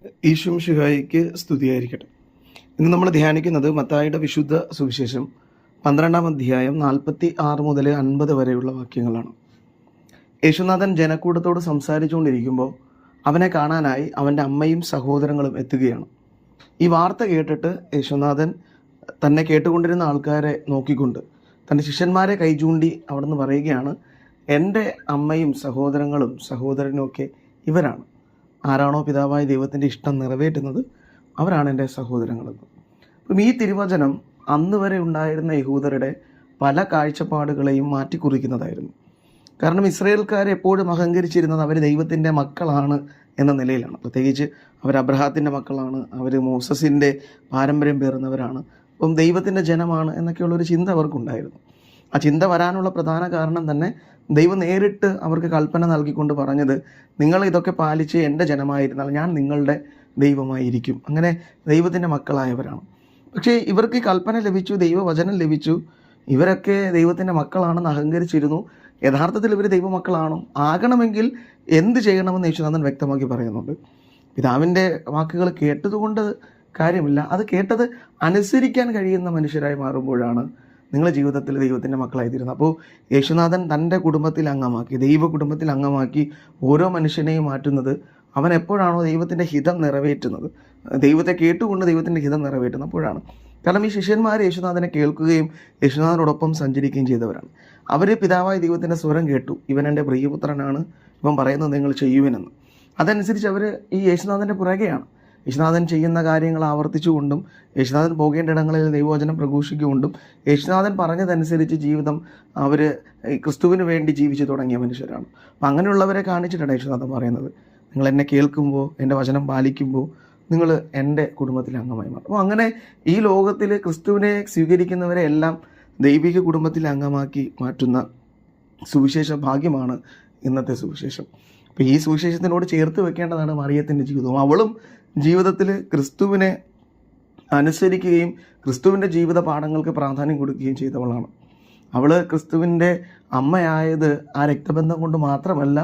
ഈശോ മിശിഹായിക്ക് സ്തുതിയായിരിക്കട്ടെ. ഇന്ന് നമ്മൾ ധ്യാനിക്കുന്നത് മത്തായിയുടെ വിശുദ്ധ സുവിശേഷം 12-ാം അധ്യായം 46 മുതൽ 50 വരെയുള്ള വാക്യങ്ങളാണ്. യേശുനാഥൻ ജനക്കൂട്ടത്തോട് സംസാരിച്ചുകൊണ്ടിരിക്കുമ്പോൾ അവനെ കാണാനായി അവൻ്റെ അമ്മയും സഹോദരങ്ങളും എത്തുകയാണ്. ഈ വാർത്ത കേട്ടിട്ട് യേശുനാഥൻ തന്നെ കേട്ടുകൊണ്ടിരുന്ന ആൾക്കാരെ നോക്കിക്കൊണ്ട് തൻ്റെ ശിഷ്യന്മാരെ കൈചൂണ്ടി അവിടുന്ന് പറയുകയാണ്, എൻ്റെ അമ്മയും സഹോദരങ്ങളും സഹോദരനുമൊക്കെ ഇവരാണ്. ആരാണോ പിതാവായ ദൈവത്തിൻ്റെ ഇഷ്ടം നിറവേറ്റുന്നത് അവരാണ് എൻ്റെ സഹോദരങ്ങളെന്ന്. അപ്പം ഈ തിരുവചനം അന്ന് വരെ ഉണ്ടായിരുന്ന യഹൂദരുടെ പല കാഴ്ചപ്പാടുകളെയും മാറ്റിക്കുറിക്കുന്നതായിരുന്നു. കാരണം ഇസ്രായേൽക്കാർ എപ്പോഴും അഹങ്കരിച്ചിരുന്നത് അവർ ദൈവത്തിൻ്റെ മക്കളാണ് എന്ന നിലയിലാണ്. പ്രത്യേകിച്ച് അവർ അബ്രഹാത്തിൻ്റെ മക്കളാണ്, അവർ മോസസിൻ്റെ പാരമ്പര്യം പേറുന്നവരാണ്, അപ്പം ദൈവത്തിൻ്റെ ജനമാണ് എന്നൊക്കെയുള്ളൊരു ചിന്ത അവർക്കുണ്ടായിരുന്നു. ആ ചിന്ത വരാനുള്ള പ്രധാന കാരണം തന്നെ ദൈവം നേരിട്ട് അവർക്ക് കൽപ്പന നൽകിക്കൊണ്ട് പറഞ്ഞത്, നിങ്ങൾ ഇതൊക്കെ പാലിച്ച് എൻ്റെ ജനമായിരുന്നാൽ ഞാൻ നിങ്ങളുടെ ദൈവമായിരിക്കും. അങ്ങനെ ദൈവത്തിൻ്റെ മക്കളായവരാണ്. പക്ഷേ ഇവർക്ക് കൽപ്പന ലഭിച്ചു, ദൈവവചനം ലഭിച്ചു, ഇവരൊക്കെ ദൈവത്തിൻ്റെ മക്കളാണെന്ന് അഹങ്കരിച്ചിരുന്നു. യഥാർത്ഥത്തിൽ ഇവർ ദൈവമക്കളാണോ? ആകണമെങ്കിൽ എന്ത് ചെയ്യണമെന്ന് യേശുനാഥൻ വ്യക്തമാക്കി പറയുന്നുണ്ട്. പിതാവിൻ്റെ വാക്കുകൾ കേട്ടതുകൊണ്ട് കാര്യമില്ല, അത് കേട്ടത് അനുസരിക്കാൻ കഴിയുന്ന മനുഷ്യരായി മാറുമ്പോഴാണ് നിങ്ങളുടെ ജീവിതത്തിൽ ദൈവത്തിൻ്റെ മക്കളായി തീരുന്നത്. അപ്പോൾ യേശുനാഥൻ തൻ്റെ കുടുംബത്തിൽ അംഗമാക്കി, ദൈവ കുടുംബത്തിൽ അംഗമാക്കി ഓരോ മനുഷ്യനെയും മാറ്റുന്നത് അവൻ എപ്പോഴാണോ ദൈവത്തിൻ്റെ ഹിതം നിറവേറ്റുന്നത്, ദൈവത്തെ കേട്ടുകൊണ്ട് ദൈവത്തിൻ്റെ ഹിതം നിറവേറ്റുന്നപ്പോഴാണ്. കാരണം ഈ ശിഷ്യന്മാർ യേശുനാഥനെ കേൾക്കുകയും യേശുനാഥനോടൊപ്പം സഞ്ചരിക്കുകയും ചെയ്തവരാണ്. അവർ പിതാവായ ദൈവത്തിൻ്റെ സ്വരം കേട്ടു, ഇവൻ എൻ്റെ പ്രിയപുത്രനാണ്, ഇവൻ പറയുന്നത് നിങ്ങൾ ചെയ്യുവിനെന്ന്. അതനുസരിച്ച് അവർ ഈ യേശുനാഥൻ്റെ പുറകെയാണ്. യേശുനാഥൻ ചെയ്യുന്ന കാര്യങ്ങൾ ആവർത്തിച്ചുകൊണ്ടും യേശുനാഥൻ പോകേണ്ട ഇടങ്ങളിൽ ദൈവവചനം പ്രഘോഷിച്ചുകൊണ്ടും യേശുനാഥൻ പറഞ്ഞതനുസരിച്ച് ജീവിതം അവർ ക്രിസ്തുവിന് വേണ്ടി ജീവിച്ചു തുടങ്ങിയ മനുഷ്യരാണ്. അപ്പം അങ്ങനെയുള്ളവരെ കാണിച്ചിട്ടാണ് യേശുനാഥൻ പറയുന്നത്, നിങ്ങൾ എന്നെ കേൾക്കുമ്പോൾ, എൻ്റെ വചനം പാലിക്കുമ്പോൾ നിങ്ങൾ എൻ്റെ കുടുംബത്തിലെ അംഗമായി മാറും. അപ്പോൾ അങ്ങനെ ഈ ലോകത്തിൽ ക്രിസ്തുവിനെ സ്വീകരിക്കുന്നവരെ എല്ലാം ദൈവിക കുടുംബത്തിലെ അംഗമാക്കി മാറ്റുന്ന സുവിശേഷ ഭാഗ്യമാണ് ഇന്നത്തെ സുവിശേഷം. അപ്പോൾ ഈ സുവിശേഷത്തിനോട് ചേർത്ത് വെക്കേണ്ടതാണ് മറിയത്തിൻ്റെ ജീവിതവും. അവളും ജീവിതത്തിൽ ക്രിസ്തുവിനെ അനുസരിക്കുകയും ക്രിസ്തുവിൻ്റെ ജീവിത പാഠങ്ങൾക്ക് പ്രാധാന്യം കൊടുക്കുകയും ചെയ്തവളാണ്. അവൾ ക്രിസ്തുവിൻ്റെ അമ്മയായത് ആ രക്തബന്ധം കൊണ്ട് മാത്രമല്ല,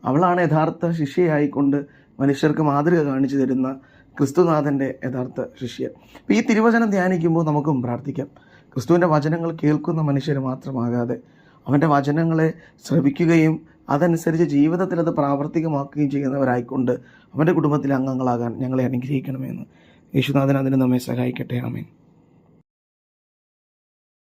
അവളാണ് യഥാർത്ഥ ശിഷ്യയായിക്കൊണ്ട് മനുഷ്യർക്ക് മാതൃക കാണിച്ചു തരുന്ന ക്രിസ്തുനാഥൻ്റെ യഥാർത്ഥ ശിഷ്യ. അപ്പോൾ ഈ തിരുവചനം ധ്യാനിക്കുമ്പോൾ നമുക്കും പ്രാർത്ഥിക്കാം, ക്രിസ്തുവിൻ്റെ വചനങ്ങൾ കേൾക്കുന്ന മനുഷ്യർ മാത്രമാകാതെ അവൻ്റെ വചനങ്ങളെ ശ്രവിക്കുകയും അതനുസരിച്ച് ജീവിതത്തിൽ അത് പ്രാവർത്തികമാക്കുകയും ചെയ്യുന്നവരായിക്കൊണ്ട് അവൻ്റെ കുടുംബത്തിലെ അംഗങ്ങളാകാൻ ഞങ്ങളെ അനുഗ്രഹിക്കണമെന്ന് യേശുനാഥൻ അതിന് നമ്മെ സഹായിക്കട്ടെ. ആമേൻ.